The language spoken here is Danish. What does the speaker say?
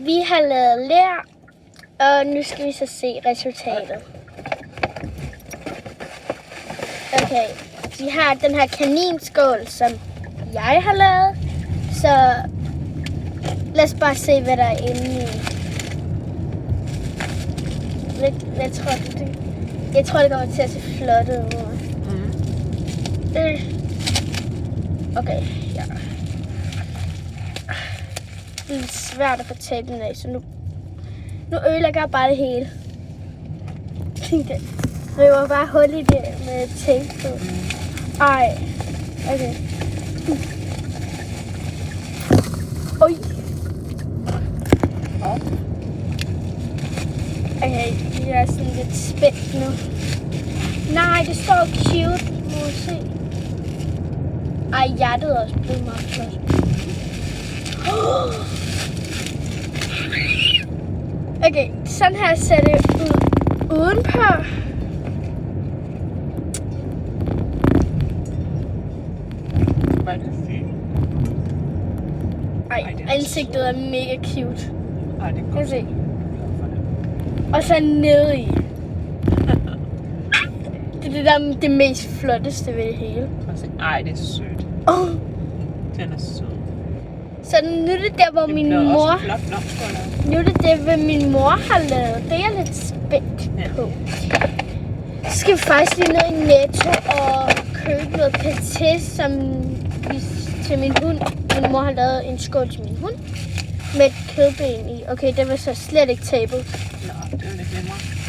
Vi har lavet ler, og nu skal vi så se resultatet. Okay, vi har den her kaninskål, som jeg har lavet. Så lad os bare se, hvad der er inde i. Hvad tror du det? Jeg tror, det kommer til at se flot ud. Okay, ja. Det er svært at få tapen af, så nu ødelægger jeg bare det hele. Det river bare hul i det med tape på. Ej, okay. Oj. Okay, jeg er sådan lidt spændt nu. Nej, det står cute. Må vi se. Ej, hjertet er også blevet meget flot. Okay, sådan her ser det ud udenpå. Hvad er det fint? Ej, ansigtet er mega cute. Ej, det er Kan godt. du se? Og så nede i. Det er det der det mest flotteste ved det hele. Ej, det er sødt. Den er sød. Så nu er det der, hvor min mor... Flot blomster, Nu er det det, hvad min mor har lavet. Det er jeg lidt spændt på. Så skal vi faktisk lige ned i Netto og købe noget paté, som til min hund. Min mor har lavet en skål til min hund med et kødben i. Okay, det var så slet ikke tabet. Nå, det var lidt nemmere.